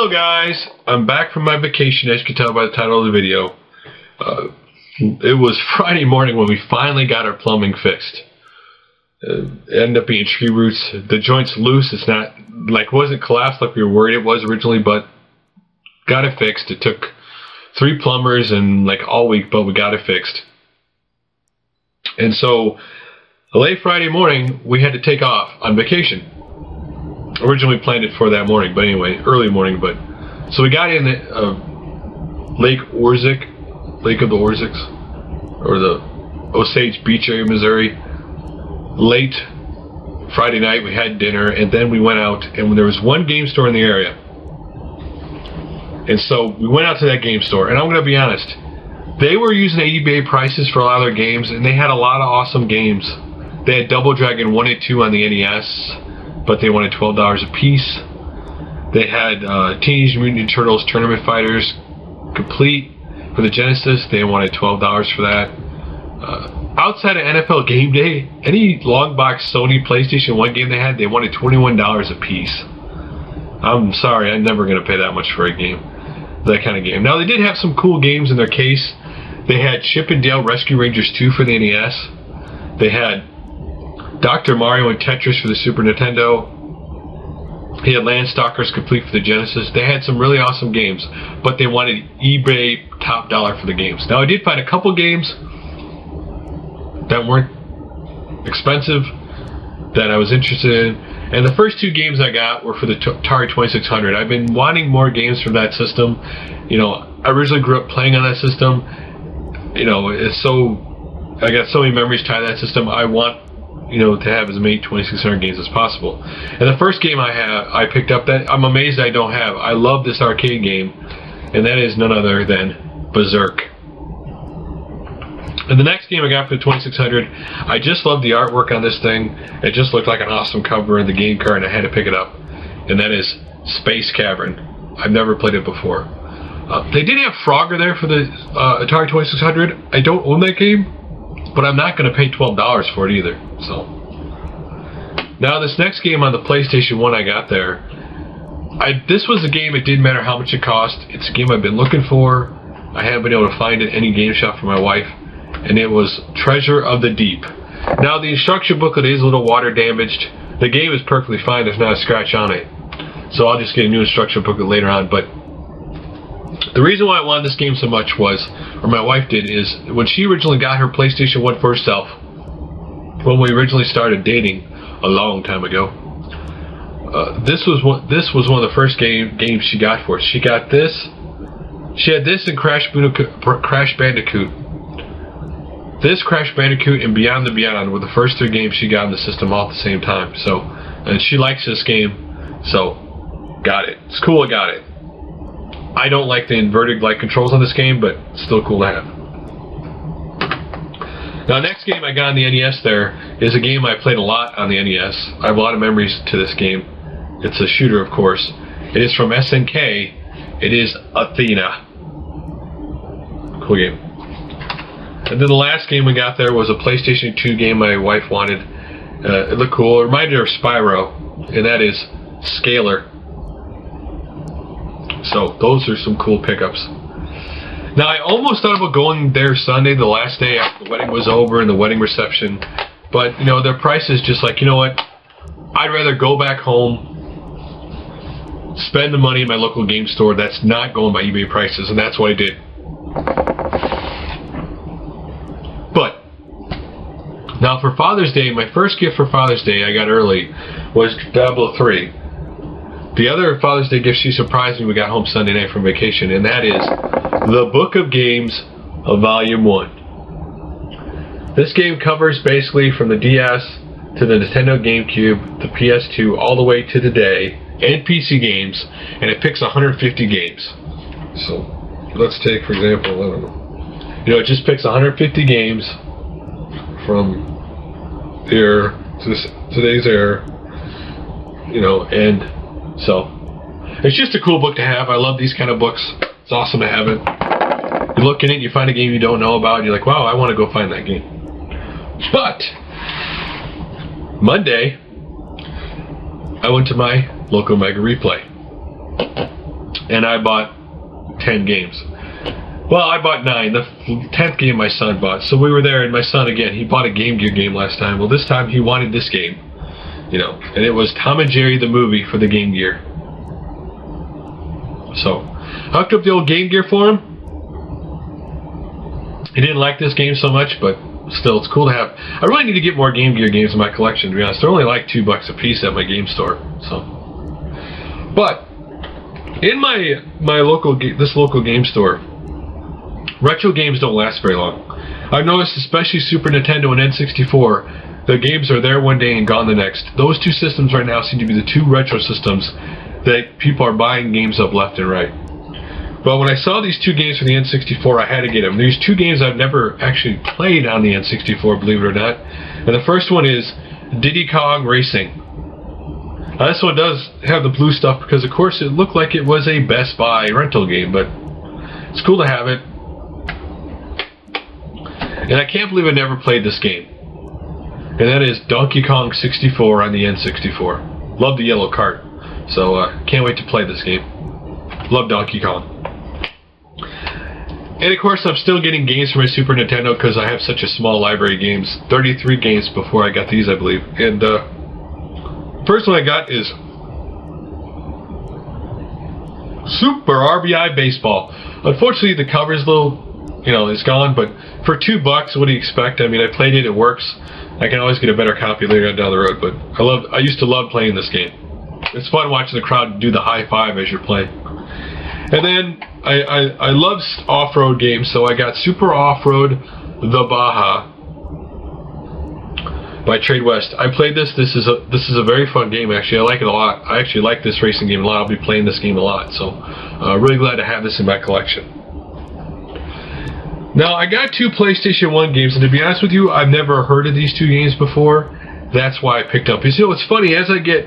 Hello guys, I'm back from my vacation, as you can tell by the title of the video. It was Friday morning when we finally got our plumbing fixed. It ended up being tree roots. The joint's loose. It's not, wasn't collapsed like we were worried it was originally, but got it fixed. It took 3 plumbers and all week, but we got it fixed. And so, late Friday morning, we had to take off on vacation. Originally planned it for that morning, but anyway, early morning. But so we got in Lake of the Orzics, or the Osage Beach area, Missouri. Late Friday night, we had dinner, and then we went out, and there was one game store in the area. And so we went out to that game store, and I'm going to be honest, they were using eBay prices for a lot of their games, and they had a lot of awesome games. They had Double Dragon 1 and 2 on the NES, but they wanted $12 a piece. They had Teenage Mutant Ninja Turtles Tournament Fighters Complete for the Genesis. They wanted $12 for that. Outside of NFL Game Day, any long box Sony PlayStation 1 game they had, they wanted $21 a piece. I'm sorry, I'm never going to pay that much for a game. That kind of game. Now, they did have some cool games in their case. They had Chip and Dale Rescue Rangers 2 for the NES. They had Dr. Mario and Tetris for the Super Nintendo. He had Landstalkers Complete for the Genesis. They had some really awesome games, but they wanted eBay top dollar for the games. Now, I did find a couple games that weren't expensive that I was interested in, and the first 2 games I got were for the Atari 2600. I've been wanting more games from that system. You know, I originally grew up playing on that system. You know, I got so many memories tied to that system. I want, to have as many 2600 games as possible. And the first game I picked up that I'm amazed I don't have. I love this arcade game, and that is none other than Berserk. And the next game I got for the 2600, I just love the artwork on this thing. It just looked like an awesome cover in the game card, and I had to pick it up. And that is Space Cavern. I've never played it before. They did have Frogger there for the Atari 2600. I don't own that game, but I'm not going to pay $12 for it either. So now this next game on the PlayStation 1 I got there, this was a game, it didn't matter how much it cost. It's a game I've been looking for. I haven't been able to find it any game shop for my wife, and it was Treasure of the Deep. Now the instruction booklet is a little water damaged. The game is perfectly fine, there's not a scratch on it. So I'll just get a new instruction booklet later on. But the reason why I wanted this game so much was, or my wife did, is when she originally got her PlayStation 1 for herself, when we originally started dating a long time ago, this was one of the first games she got for us. She got this. She had this and Crash Bandicoot. This, Crash Bandicoot, and Beyond the Beyond were the first 3 games she got in the system all at the same time. So, and she likes this game, so got it. It's cool I got it. I don't like the inverted controls on this game, but still cool to have. Now, next game I got on the NES there is a game I played a lot on the NES. I have a lot of memories to this game. It's a shooter, of course. It is from SNK. It is Athena. Cool game. And then the last game we got there was a PlayStation 2 game my wife wanted. It looked cool. It reminded her of Spyro, and that is Scalar. So those are some cool pickups. Now I almost thought about going there Sunday, the last day after the wedding was over and the wedding reception, but their price is just like, you know what? I'd rather go back home, spend the money in my local game store that's not going by eBay prices, and that's what I did. But now for Father's Day, my first gift for Father's Day I got early was Diablo 3. The other Father's Day gift she surprised me when we got home Sunday night from vacation, and that is The Book of Games of Volume 1. This game covers basically from the DS to the Nintendo Gamecube, the PS2, all the way to today, and PC games, and it picks 150 games. So, let's take, for example, I don't know. It just picks 150 games from there to today's era, and so it's just a cool book to have. I love these kind of books. It's awesome to have it. You look in it, you find a game you don't know about, and you're like, wow, I want to go find that game. But Monday, I went to my local Mega Replay. and I bought 10 games. Well, I bought 9. The 10th game my son bought. So we were there, and my son, again, he bought a Game Gear game last time. Well, this time he wanted this game. You know, and it was Tom and Jerry the movie for the Game Gear. So, hooked up the old Game Gear for him. He didn't like this game so much, but still, it's cool to have. I really need to get more Game Gear games in my collection, to be honest. They're only like $2 a piece at my game store. So, but in my local game store, retro games don't last very long. I've noticed, especially Super Nintendo and N64, the games are there one day and gone the next. Those two systems right now seem to be the two retro systems that people are buying games of left and right. But when I saw these two games for the N64, I had to get them. These two games I've never actually played on the N64, believe it or not. And the first one is Diddy Kong Racing. Now, this one does have the blue stuff because, of course, it looked like it was a Best Buy rental game, but it's cool to have it. And I can't believe I never played this game. And that is Donkey Kong 64 on the N64. Love the yellow cart. So, can't wait to play this game. Love Donkey Kong. And of course, I'm still getting games for my Super Nintendo because I have such a small library of games. 33 games before I got these, I believe. And first one I got is Super RBI Baseball. Unfortunately, the cover is a little, it's gone. But for $2, what do you expect? I mean, I played it. It works. I can always get a better copy later on down the road. But I used to love playing this game. It's fun watching the crowd do the high five as you're playing. And then I love off-road games, so I got Super Off-Road The Baja by Trade West. I played this. This is a very fun game, actually. I like it a lot. I actually like this racing game a lot. I'll be playing this game a lot, so really glad to have this in my collection. Now, I got 2 PlayStation 1 games, and to be honest with you, I've never heard of these 2 games before. That's why I picked up. Because, it's funny, as I get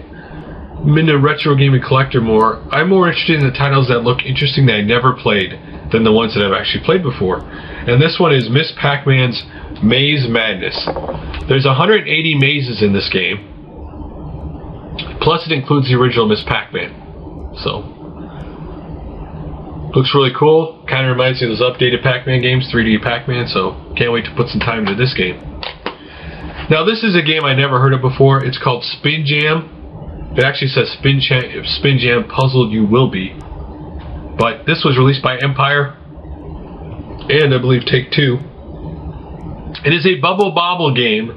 into retro gaming collector more, I'm more interested in the titles that look interesting that I never played than the ones that I've actually played before. And this one is Miss Pac-Man's Maze Madness. There's 180 mazes in this game. Plus it includes the original Miss Pac-Man. So, looks really cool. Kind of reminds me of those updated Pac-Man games, 3D Pac-Man, so can't wait to put some time into this game. Now this is a game I never heard of before. It's called Spin Jam. It actually says Spin Jam Puzzled You Will Be. But this was released by Empire and I believe Take-Two. It is a Bubble Bobble game,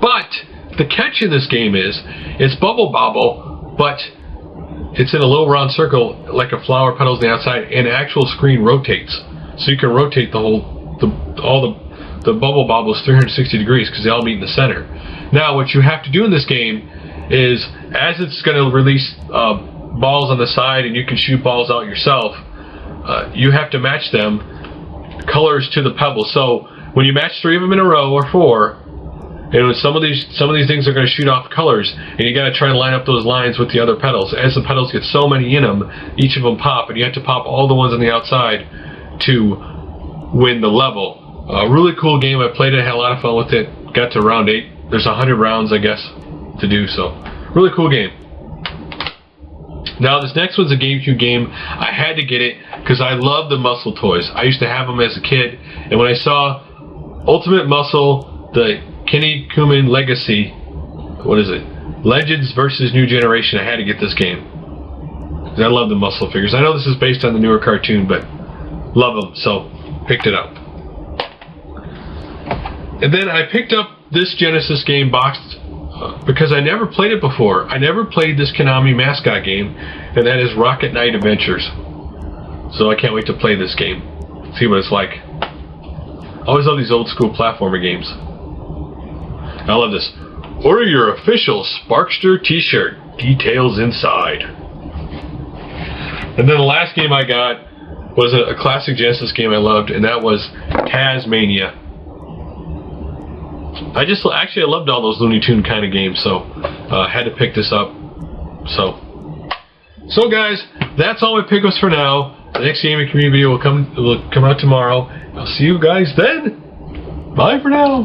but the catch in this game is it's Bubble Bobble, but it's in a little round circle like a flower petals on the outside, and the actual screen rotates. So you can rotate all the Bubble Bobbles 360 degrees because they all meet in the center. Now what you have to do in this game is, as it's going to release balls on the side and you can shoot balls out yourself, you have to match them colors to the pebbles. So when you match 3 of them in a row or 4, and some of these things are going to shoot off colors, and you got to try and line up those lines with the other petals. As the petals get so many in them, each of them pop, and you have to pop all the ones on the outside to win the level. Really cool game. I played it, had a lot of fun with it. Got to round 8. There's 100 rounds, I guess, to do, so really cool game. Now this next one's a GameCube game. I had to get it because I love the Muscle toys. I used to have them as a kid, and when I saw Ultimate Muscle, the Kenny Kuman Legacy, Legends versus New Generation, I had to get this game. I love the Muscle figures. I know this is based on the newer cartoon, but love them, so picked it up. And then I picked up this Genesis game boxed because I never played it before. I never played this Konami mascot game, and that is Rocket Knight Adventures. So I can't wait to play this game, see what it's like. I always love these old school platformer games. I love this. Order your official Sparkster t-shirt. Details inside. And then the last game I got was a classic Genesis game I loved, and that was Tasmania. I loved all those Looney Tune kind of games, so had to pick this up. So guys, that's all my pickups for now. The next gaming community video will come out tomorrow. I'll see you guys then. Bye for now.